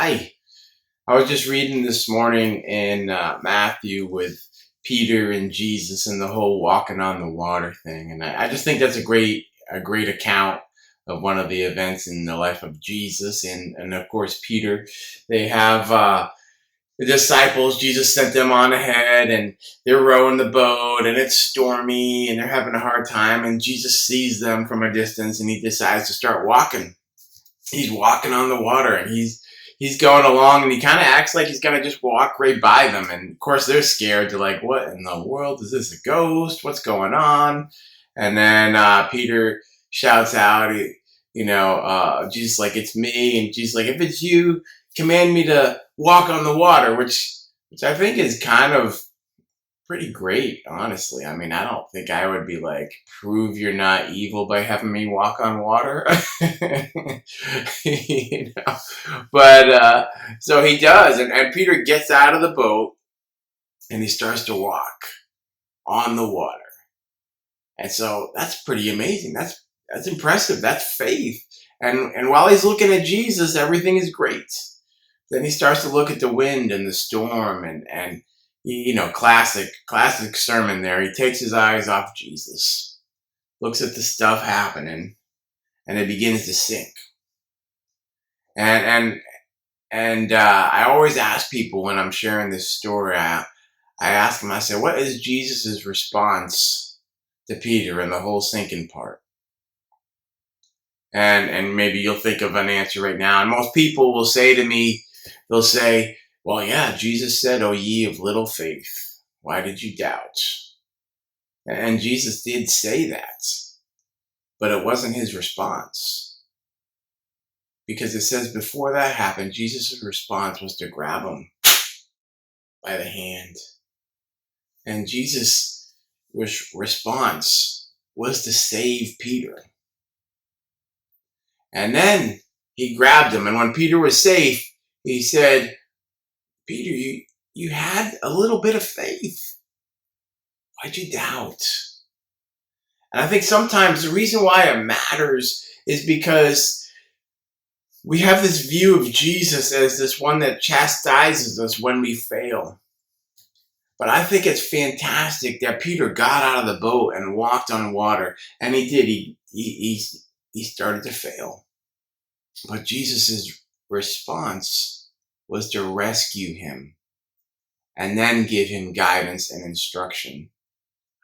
Hi. I was just reading this morning in Matthew with Peter and Jesus and the whole walking on the water thing, and I just think that's a great account of one of the events in the life of Jesus and of course Peter. They have the disciples. Jesus sent them on ahead, and they're rowing the boat, and it's stormy, and they're having a hard time. And Jesus sees them from a distance, and he decides to start walking. He's walking on the water, and he's going along, and he kind of acts like he's gonna just walk right by them. And of course they're scared. They're like, what in the world, is this a ghost, what's going on? And then Peter shouts out, Jesus, like, it's me. And Jesus, like, if it's you, command me to walk on the water, which I think is kind of pretty great, honestly. I mean, I don't think I would be like, prove you're not evil by having me walk on water. you know? But so he does, and Peter gets out of the boat and he starts to walk on the water. And so that's pretty amazing. That's impressive. That's faith. And while he's looking at Jesus, everything is great. Then he starts to look at the wind and the storm and classic sermon there. He takes his eyes off Jesus, looks at the stuff happening, and it begins to sink. And I always ask people when I'm sharing this story, I ask them, I say, what is Jesus's response to Peter and the whole sinking part? And maybe you'll think of an answer right now. And most people will say to me, they'll say, well, yeah, Jesus said, "O ye of little faith, why did you doubt?" And Jesus did say that, but it wasn't his response. Because it says before that happened, Jesus' response was to grab him by the hand. And Jesus' response was to save Peter. And then he grabbed him. And when Peter was safe, he said, Peter, you had a little bit of faith. Why'd you doubt? And I think sometimes the reason why it matters is because we have this view of Jesus as this one that chastises us when we fail. But I think it's fantastic that Peter got out of the boat and walked on water. And he did. He started to fail. But Jesus' response was to rescue him and then give him guidance and instruction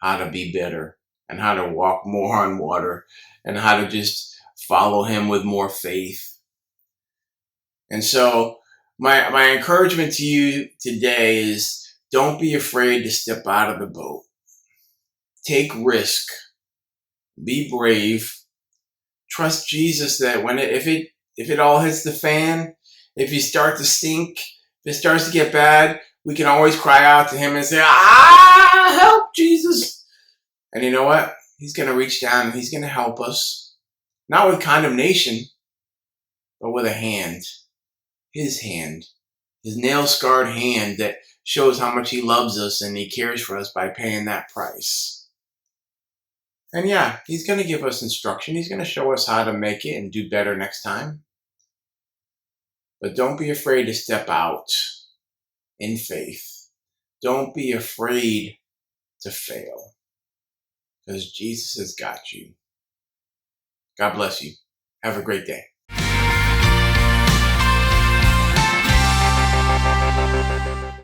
how to be better and how to walk more on water and how to just follow him with more faith. And so my encouragement to you today is, don't be afraid to step out of the boat. Take risk. Be brave. Trust Jesus that if it all hits the fan, if you start to sink, if it starts to get bad, we can always cry out to him and say, help, Jesus. And you know what? He's going to reach down and he's going to help us. Not with condemnation, but with a hand. His nail-scarred hand that shows how much he loves us and he cares for us by paying that price. And yeah, he's going to give us instruction. He's going to show us how to make it and do better next time. But don't be afraid to step out in faith. Don't be afraid to fail, because Jesus has got you. God bless you. Have a great day.